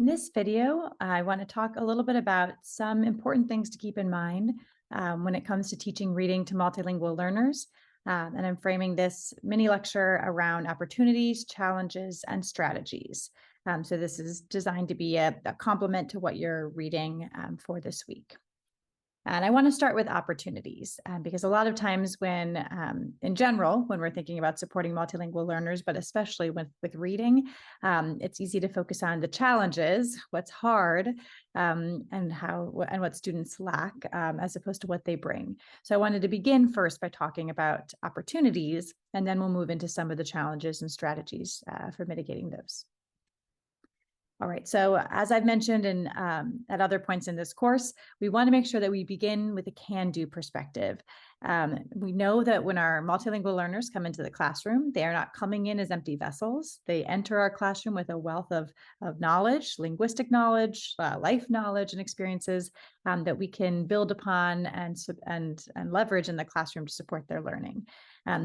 In this video, I want to talk a little bit about some important things to keep in mind when it comes to teaching reading to multilingual learners. And I'm framing this mini lecture around opportunities, challenges, and strategies. So this is designed to be a complement to what you're reading for this week. And I want to start with opportunities because a lot of times in general, when we're thinking about supporting multilingual learners, but especially with reading, it's easy to focus on the challenges, what's hard, and what students lack, as opposed to what they bring. So I wanted to begin first by talking about opportunities, and then we'll move into some of the challenges and strategies for mitigating those. All right, so as I've mentioned at other points in this course, we want to make sure that we begin with a can-do perspective. We know that when our multilingual learners come into the classroom, they are not coming in as empty vessels. They enter our classroom with a wealth of knowledge, linguistic knowledge, life knowledge, and experiences that we can build upon and leverage in the classroom to support their learning.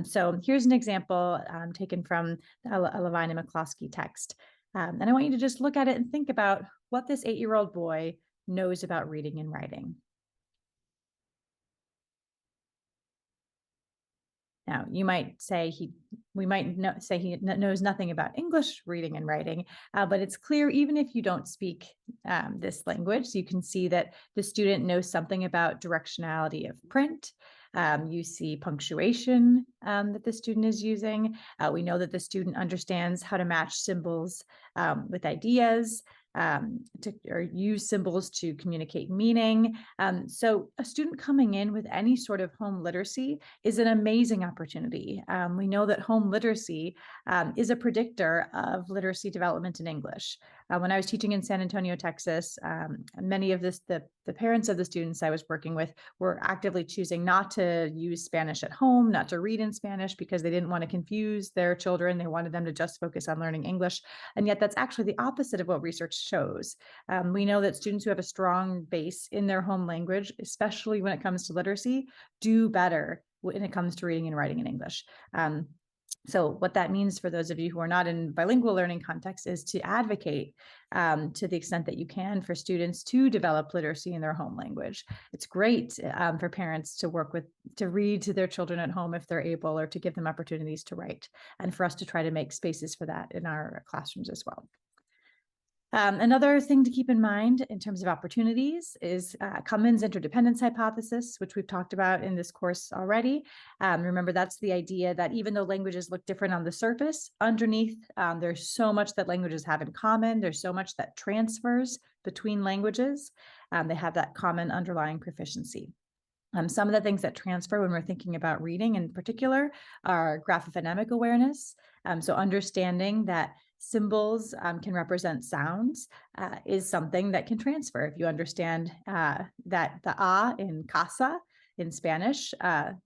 So here's an example taken from a Levine and McCloskey text. And I want you to just look at it and think about what this 8-year-old boy knows about reading and writing. Now, you might say he knows nothing about English reading and writing, but it's clear even if you don't speak this language, you can see that the student knows something about directionality of print. You see punctuation that the student is using. We know that the student understands how to match symbols with ideas, or use symbols to communicate meaning. So a student coming in with any sort of home literacy is an amazing opportunity. We know that home literacy is a predictor of literacy development in English. When I was teaching in San Antonio, Texas, many of the parents of the students I was working with were actively choosing not to use Spanish at home, not to read in Spanish because they didn't want to confuse their children. They wanted them to just focus on learning English. And yet that's actually the opposite of what research shows. We know that students who have a strong base in their home language, especially when it comes to literacy, do better when it comes to reading and writing in English. So what that means for those of you who are not in bilingual learning context is to advocate to the extent that you can for students to develop literacy in their home language. It's great for parents to read to their children at home if they're able, or to give them opportunities to write, and for us to try to make spaces for that in our classrooms as well. Another thing to keep in mind in terms of opportunities is Hamman's interdependence hypothesis, which we've talked about in this course already. Remember, that's the idea that even though languages look different on the surface, underneath, there's so much that languages have in common. There's so much that transfers between languages. They have that common underlying proficiency. Some of the things that transfer when we're thinking about reading in particular are graphophonemic awareness. So understanding that symbols can represent sounds is something that can transfer. If you understand that the A in casa in Spanish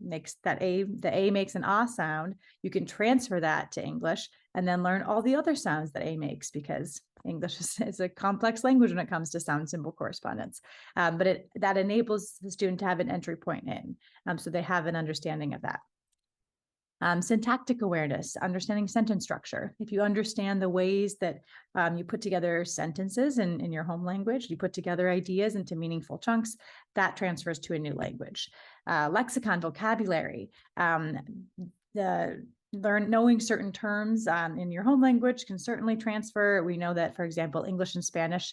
makes the A makes an A sound, you can transfer that to English and then learn all the other sounds that A makes, because English is a complex language when it comes to sound symbol correspondence. But that enables the student to have an entry point in, so they have an understanding of that. Syntactic awareness, understanding sentence structure. If you understand the ways that you put together sentences in your home language, you put together ideas into meaningful chunks, that transfers to a new language. Lexicon, vocabulary, knowing certain terms in your home language can certainly transfer. We know that, for example, English and Spanish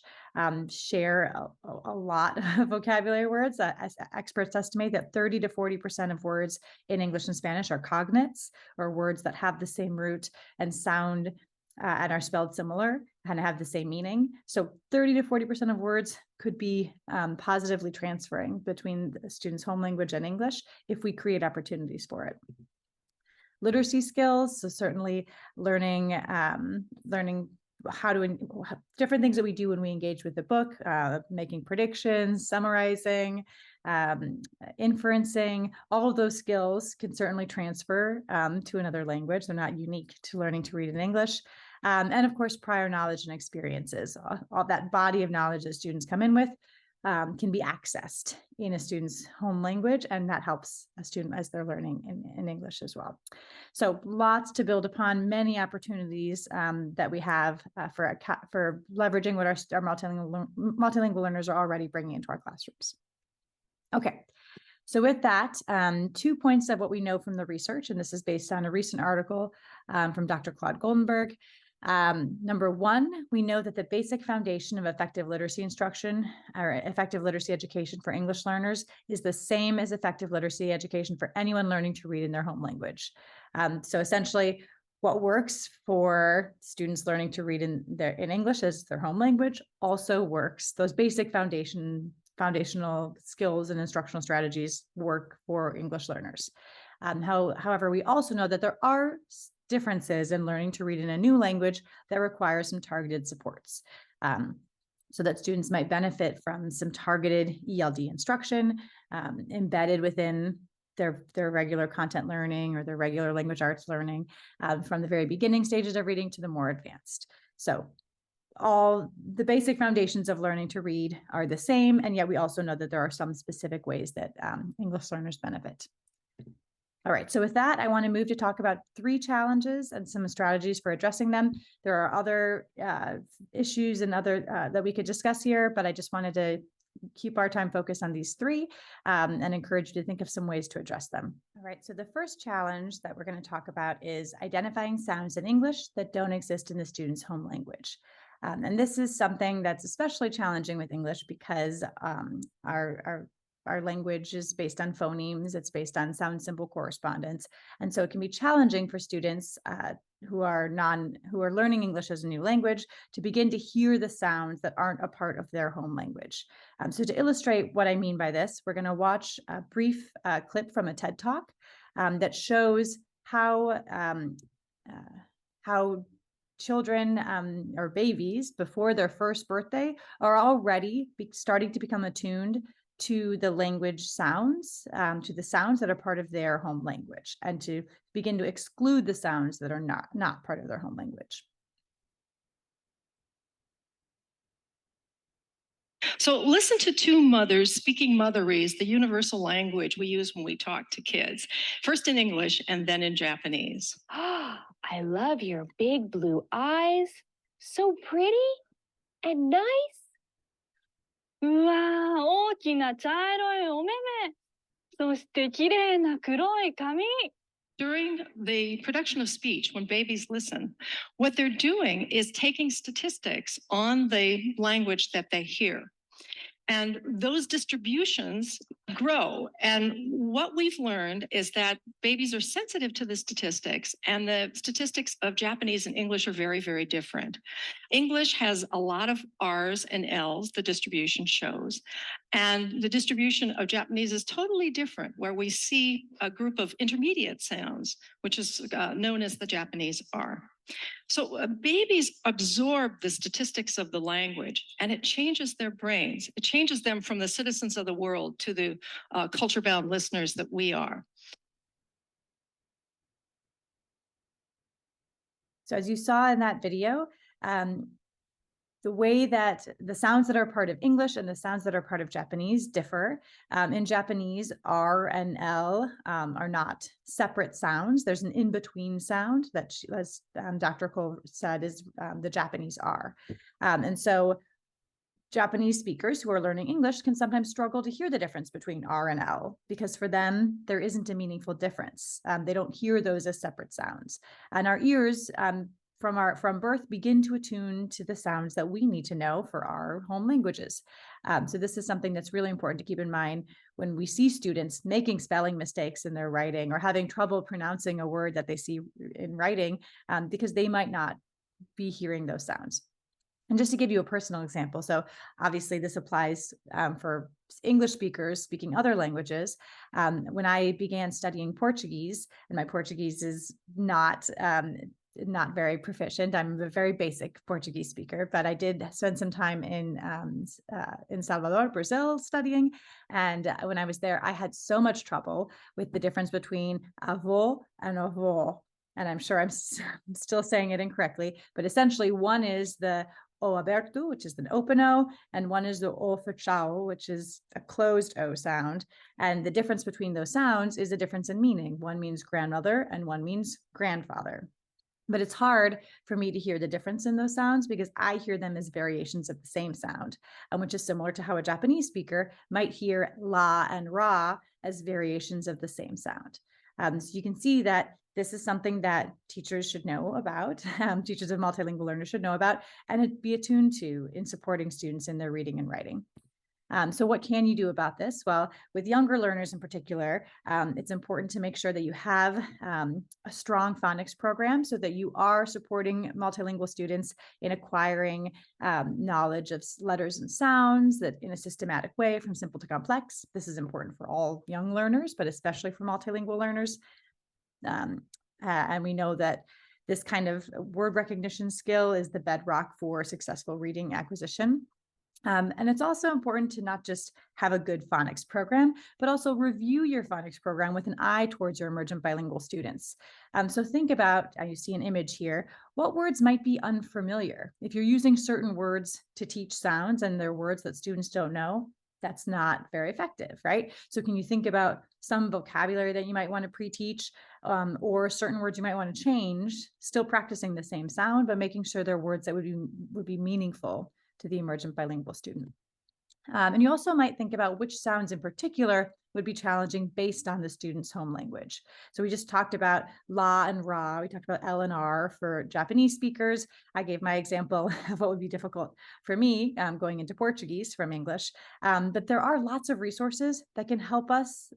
share a lot of vocabulary words. As experts estimate that 30 to 40% of words in English and Spanish are cognates, or words that have the same root and sound and are spelled similar and have the same meaning. So 30 to 40% of words could be positively transferring between the student's home language and English if we create opportunities for it. Literacy skills, so certainly learning how to different things that we do when we engage with the book, making predictions, summarizing, inferencing. All of those skills can certainly transfer to another language. They're not unique to learning to read in English. And of course, prior knowledge and experiences, all that body of knowledge that students come in with. can be accessed in a student's home language, and that helps a student as they're learning in English as well. So lots to build upon, many opportunities that we have for leveraging what our multilingual learners are already bringing into our classrooms. Okay, so with that, 2 points of what we know from the research, and this is based on a recent article from Dr. Claude Goldenberg. Number one, we know that the basic foundation of effective literacy instruction or effective literacy education for English learners is the same as effective literacy education for anyone learning to read in their home language. So essentially, what works for students learning to read in English as their home language also works. Those basic foundational skills and instructional strategies work for English learners. However, we also know that there are differences in learning to read in a new language that require some targeted supports. So that students might benefit from some targeted ELD instruction embedded within their regular content learning or their regular language arts learning from the very beginning stages of reading to the more advanced. So all the basic foundations of learning to read are the same, and yet we also know that there are some specific ways that English learners benefit. All right, so with that, I want to move to talk about 3 challenges and some strategies for addressing them. There are other issues and other that we could discuss here, but I just wanted to keep our time focused on these 3 and encourage you to think of some ways to address them. All right, so the first challenge that we're going to talk about is identifying sounds in English that don't exist in the student's home language. And this is something that's especially challenging with English because our language is based on phonemes, it's based on sound symbol correspondence. And so it can be challenging for students who are learning English as a new language to begin to hear the sounds that aren't a part of their home language. So to illustrate what I mean by this, we're going to watch a brief clip from a TED Talk that shows how children or babies before their first birthday are already starting to become attuned to the language sounds, to the sounds that are part of their home language, and to begin to exclude the sounds that are not part of their home language. So listen to 2 mothers speaking Motherese, the universal language we use when we talk to kids, first in English and then in Japanese. I love your big blue eyes. So pretty and nice. うわー、大きな茶色いお目目。そして綺麗な黒い髪。During the production of speech, when babies listen, what they're doing is taking statistics on the language that they hear. And those distributions grow. And what we've learned is that babies are sensitive to the statistics, and the statistics of Japanese and English are very, very different. English has a lot of R's and L's, the distribution shows, and the distribution of Japanese is totally different, where we see a group of intermediate sounds, which is known as the Japanese R. So babies absorb the statistics of the language, and it changes their brains. It changes them from the citizens of the world to the culture-bound listeners that we are. So as you saw in that video, the way that the sounds that are part of English and the sounds that are part of Japanese differ. In Japanese, R and L are not separate sounds. There's an in-between sound that, as Dr. Cole said, is the Japanese R. And so Japanese speakers who are learning English can sometimes struggle to hear the difference between R and L, because for them, there isn't a meaningful difference. They don't hear those as separate sounds. And our ears, from birth, begin to attune to the sounds that we need to know for our home languages. So this is something that's really important to keep in mind when we see students making spelling mistakes in their writing or having trouble pronouncing a word that they see in writing, because they might not be hearing those sounds. And just to give you a personal example, so obviously this applies for English speakers speaking other languages. When I began studying Portuguese, and my Portuguese is not very proficient. I'm a very basic Portuguese speaker, but I did spend some time in Salvador, Brazil, studying. And when I was there, I had so much trouble with the difference between avô and avô. And I'm sure I'm still saying it incorrectly, but essentially one is the O aberto, which is an open O, and one is the O fechado, which is a closed O sound. And the difference between those sounds is a difference in meaning. One means grandmother and one means grandfather. But it's hard for me to hear the difference in those sounds because I hear them as variations of the same sound, which is similar to how a Japanese speaker might hear la and ra as variations of the same sound. So you can see that this is something that teachers should know about, teachers of multilingual learners should know about, and be attuned to in supporting students in their reading and writing. So what can you do about this? Well, with younger learners in particular, it's important to make sure that you have a strong phonics program so that you are supporting multilingual students in acquiring knowledge of letters and sounds that in a systematic way from simple to complex. This is important for all young learners, but especially for multilingual learners. And we know that this kind of word recognition skill is the bedrock for successful reading acquisition. And it's also important to not just have a good phonics program, but also review your phonics program with an eye towards your emergent bilingual students. So think about, you see an image here, what words might be unfamiliar? If you're using certain words to teach sounds and they're words that students don't know, that's not very effective, right? So can you think about some vocabulary that you might want to pre-teach or certain words you might want to change, still practicing the same sound, but making sure they're words that would be meaningful to the emergent bilingual student. And you also might think about which sounds in particular would be challenging based on the student's home language. So we just talked about la and ra, we talked about L and R for Japanese speakers. I gave my example of what would be difficult for me going into Portuguese from English. But there are lots of resources that can help us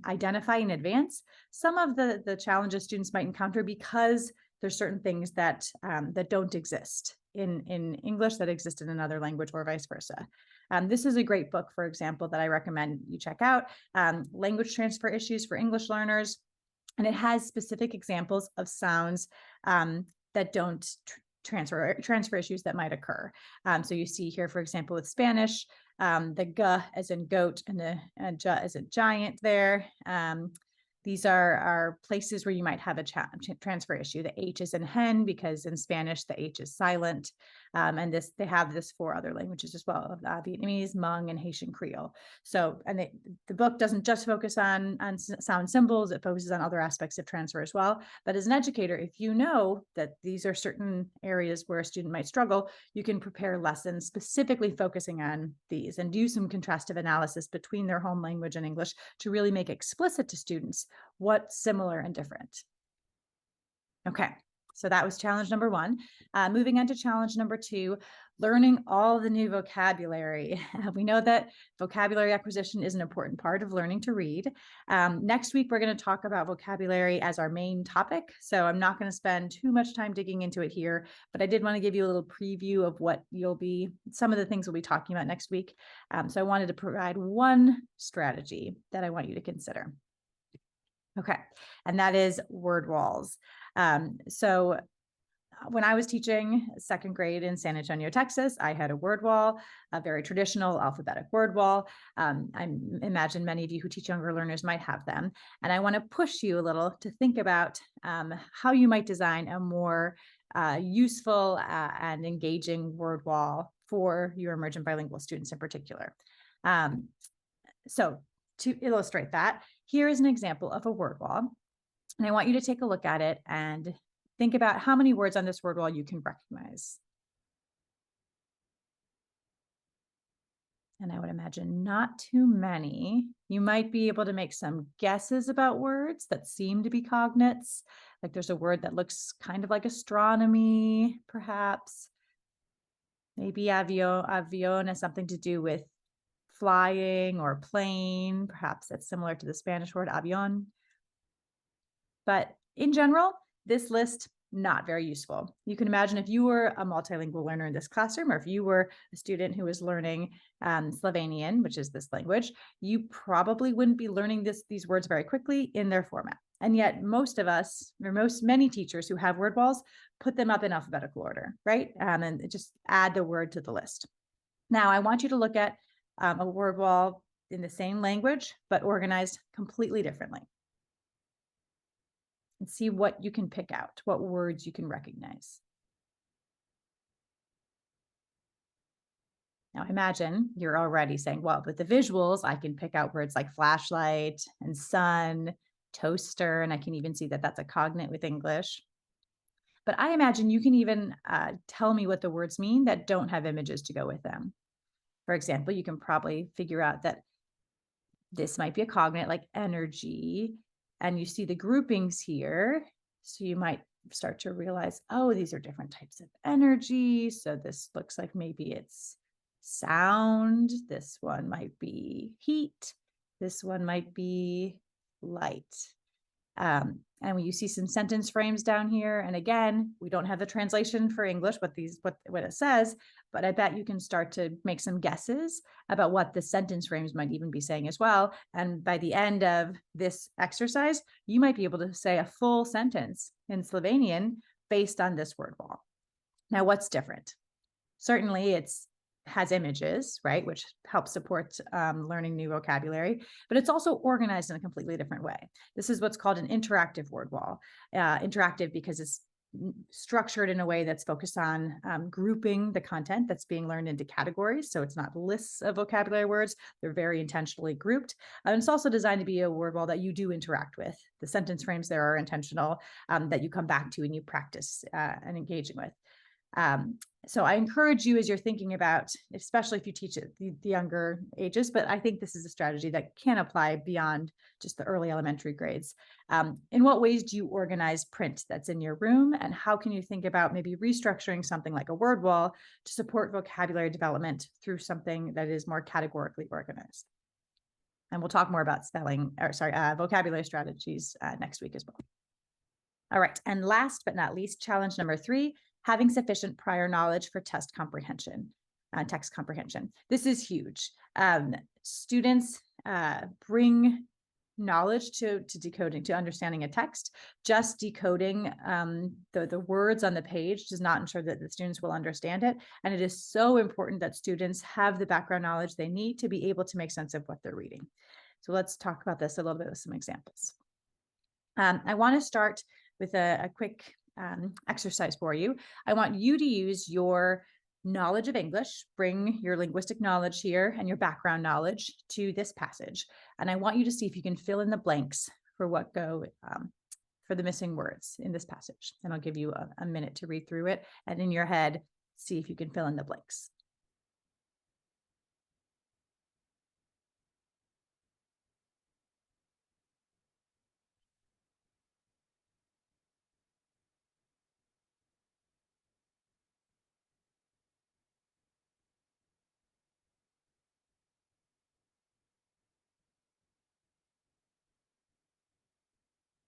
identify in advance some of the challenges students might encounter because there's certain things that don't exist in English that exist in another language or vice versa. This is a great book, for example, that I recommend you check out, Language Transfer Issues for English Learners. And it has specific examples of sounds that don't transfer issues that might occur. So you see here, for example, with Spanish, the g as in goat and the j as in giant there. These are places where you might have a transfer issue. The H is in hen because in Spanish, the H is silent. And they have this for other languages as well, Vietnamese, Hmong, and Haitian Creole. So, and the book doesn't just focus on sound symbols, it focuses on other aspects of transfer as well. But as an educator, if you know that these are certain areas where a student might struggle, you can prepare lessons specifically focusing on these and do some contrastive analysis between their home language and English to really make explicit to students what's similar and different. Okay, so that was challenge number one. Moving on to challenge number two, learning all the new vocabulary. We know that vocabulary acquisition is an important part of learning to read. Next week, we're going to talk about vocabulary as our main topic. So I'm not going to spend too much time digging into it here, but I did want to give you a little preview of what some of the things we'll be talking about next week. So I wanted to provide one strategy that I want you to consider. Okay, and that is word walls. So when I was teaching second grade in San Antonio, Texas, I had a word wall, a very traditional alphabetic word wall. I imagine many of you who teach younger learners might have them. And I want to push you a little to think about how you might design a more useful and engaging word wall for your emergent bilingual students in particular. So to illustrate that, here is an example of a word wall. And I want you to take a look at it and think about how many words on this word wall you can recognize. And I would imagine not too many. You might be able to make some guesses about words that seem to be cognates. Like there's a word that looks kind of like astronomy, perhaps. Maybe avion has something to do with flying or plane. Perhaps that's similar to the Spanish word avión. But in general, this list, not very useful. You can imagine if you were a multilingual learner in this classroom, or if you were a student who was learning Slovenian, which is this language, you probably wouldn't be learning these words very quickly in their format. And yet most of us, or many teachers who have word walls, put them up in alphabetical order, right? And just add the word to the list. Now, I want you to look at a word wall in the same language, but organized completely differently. And see what you can pick out, what words you can recognize. Now imagine you're already saying, well, with the visuals, I can pick out words like flashlight and sun, toaster, and I can even see that that's a cognate with English. But I imagine you can even tell me what the words mean that don't have images to go with them. For example, you can probably figure out that this might be a cognate like energy, and you see the groupings here. So you might start to realize, oh, these are different types of energy. So this looks like maybe it's sound. This one might be heat. This one might be light. And when you see some sentence frames down here, and again, we don't have the translation for English, what it says, but I bet you can start to make some guesses about what the sentence frames might even be saying as well. And by the end of this exercise, you might be able to say a full sentence in Slovenian based on this word wall. Now, what's different? Certainly it's has images, right, which helps support learning new vocabulary, but it's also organized in a completely different way. This is what's called an interactive word wall. Interactive because it's structured in a way that's focused on grouping the content that's being learned into categories. So it's not lists of vocabulary words. They're very intentionally grouped. And it's also designed to be a word wall that you do interact with. The sentence frames there are intentional, that you come back to and you practice and engaging with. So I encourage you as you're thinking about, especially if you teach at the younger ages, but I think this is a strategy that can apply beyond just the early elementary grades. In what ways do you organize print that's in your room? And how can you think about maybe restructuring something like a word wall to support vocabulary development through something that is more categorically organized? And we'll talk more about vocabulary strategies next week as well. All right, and last but not least, challenge number 3, having sufficient prior knowledge for text comprehension. This is huge. Students bring knowledge to decoding, to understanding a text. Just decoding the words on the page does not ensure that the students will understand it. And it is so important that students have the background knowledge they need to be able to make sense of what they're reading. So let's talk about this a little bit with some examples. I want to start with a quick exercise for you. I want you to use your knowledge of English, bring your linguistic knowledge here and your background knowledge to this passage. And I want you to see if you can fill in the blanks for for the missing words in this passage. And I'll give you a minute to read through it. And in your head, see if you can fill in the blanks.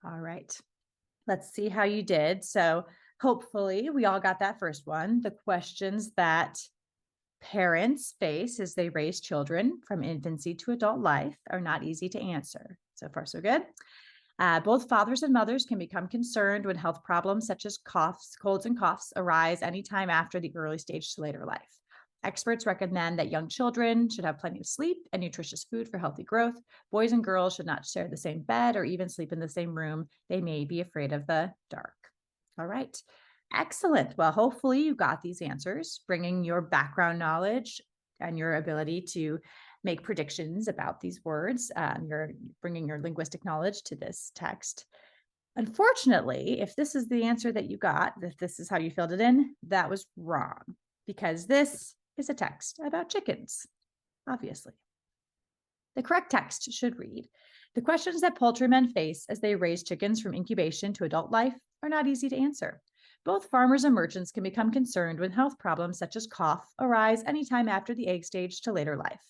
All right, let's see how you did. So hopefully we all got that first one. The questions that parents face as they raise children from infancy to adult life are not easy to answer. So far, so good. Both fathers and mothers can become concerned when health problems such as coughs, colds, and coughs arise anytime after the early stage to later life. Experts recommend that young children should have plenty of sleep and nutritious food for healthy growth. Boys and girls should not share the same bed or even sleep in the same room. They may be afraid of the dark. All right. Excellent. Well, hopefully you got these answers, bringing your background knowledge and your ability to make predictions about these words. You're bringing your linguistic knowledge to this text. Unfortunately, if this is the answer that you got, if this is how you filled it in, that was wrong, because this is a text about chickens, obviously. The correct text should read, "The questions that poultrymen face as they raise chickens from incubation to adult life are not easy to answer. Both farmers and merchants can become concerned when health problems such as cough arise anytime after the egg stage to later life.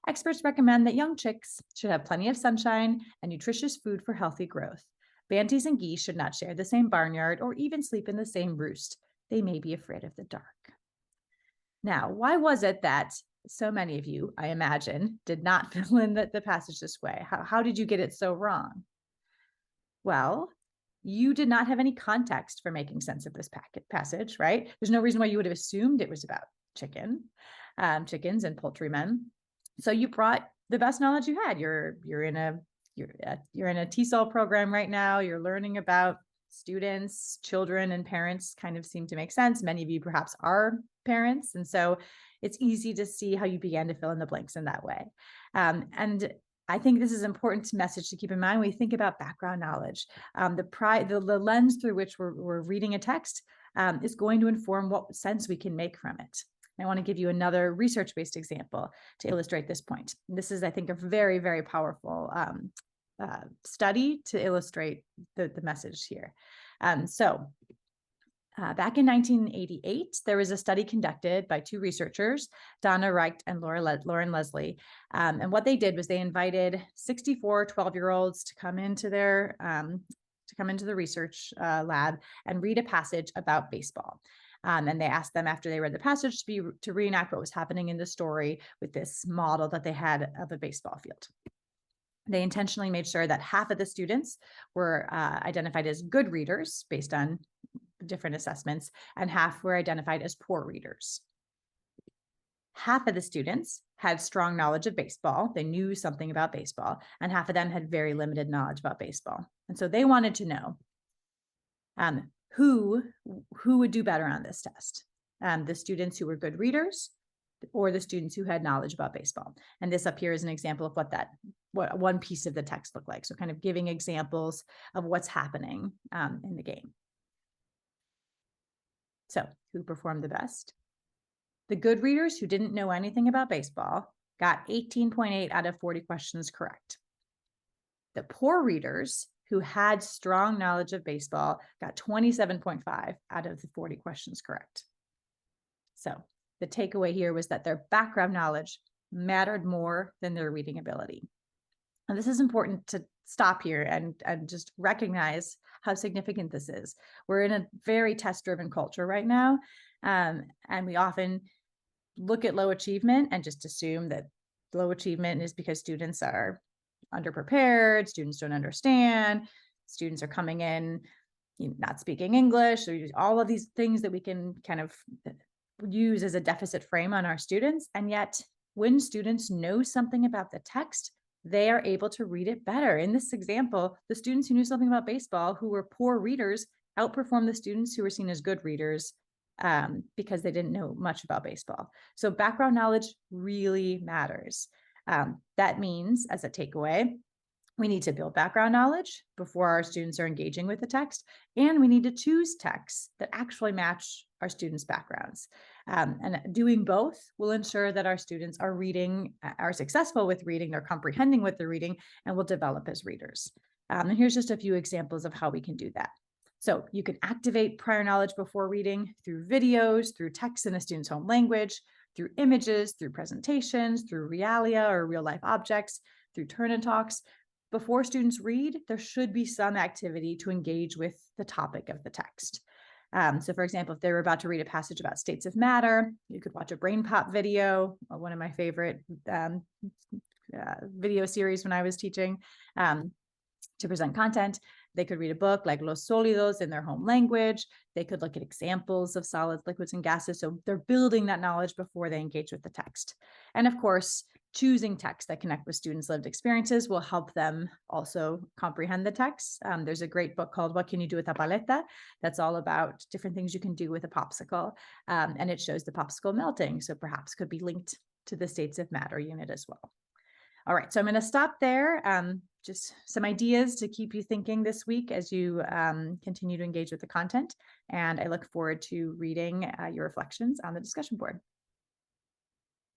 Experts recommend that young chicks should have plenty of sunshine and nutritious food for healthy growth. Banties and geese should not share the same barnyard or even sleep in the same roost. They may be afraid of the dark." Now, why was it that so many of you, I imagine, did not fill in the passage this way? How did you get it so wrong? Well, you did not have any context for making sense of this passage, right? There's no reason why you would have assumed it was about chickens and poultrymen. So you brought the best knowledge you had. You're in a TESOL program right now. You're learning about students, children, and parents. Kind of seem to make sense. Many of you perhaps are parents. And so it's easy to see how you began to fill in the blanks in that way. And I think this is an important message to keep in mind when we think about background knowledge. The lens through which we're reading a text is going to inform what sense we can make from it. I want to give you another research-based example to illustrate this point. This is, I think, a very, very powerful study to illustrate the message here. Back in 1988, there was a study conducted by two researchers, Donna Reicht and Lauren Leslie. And what they did was they invited 64 12-year-olds to come into the research lab and read a passage about baseball. And they asked them, after they read the passage, to reenact what was happening in the story with this model that they had of a baseball field. They intentionally made sure that half of the students were identified as good readers based on different assessments, and half were identified as poor readers. Half of the students had strong knowledge of baseball. They knew something about baseball, and half of them had very limited knowledge about baseball. And so they wanted to know who would do better on this test, the students who were good readers or the students who had knowledge about baseball. And this up here is an example of what one piece of the text looked like. So kind of giving examples of what's happening in the game. So who performed the best? The good readers who didn't know anything about baseball got 18.8 out of 40 questions correct. The poor readers who had strong knowledge of baseball got 27.5 out of the 40 questions correct. So the takeaway here was that their background knowledge mattered more than their reading ability. And this is important to stop here and just recognize how significant this is. We're in a very test-driven culture right now, and we often look at low achievement and just assume that low achievement is because students are underprepared, students don't understand, students are coming in not speaking English, or all of these things that we can kind of use as a deficit frame on our students. And yet, when students know something about the text, they are able to read it better. In this example, the students who knew something about baseball, who were poor readers, outperformed the students who were seen as good readers because they didn't know much about baseball. So background knowledge really matters. That means, as a takeaway, we need to build background knowledge before our students are engaging with the text, and we need to choose texts that actually match our students' backgrounds. And doing both will ensure that our students are successful with reading, they're comprehending what they're reading, and will develop as readers. And here's just a few examples of how we can do that. So you can activate prior knowledge before reading through videos, through text in a student's home language, through images, through presentations, through realia or real life objects, through turn and talks. Before students read, there should be some activity to engage with the topic of the text. So for example, if they were about to read a passage about states of matter, you could watch a brain pop video, one of my favorite video series when I was teaching to present content. They could read a book like Los Sólidos in their home language. They could look at examples of solids, liquids, and gases. So they're building that knowledge before they engage with the text. And of course, choosing texts that connect with students' lived experiences will help them also comprehend the text. There's a great book called What Can You Do with a Paleta? That's all about different things you can do with a popsicle. And it shows the popsicle melting. So perhaps could be linked to the States of Matter unit as well. All right, so I'm going to stop there. Just some ideas to keep you thinking this week as you continue to engage with the content. And I look forward to reading your reflections on the discussion board.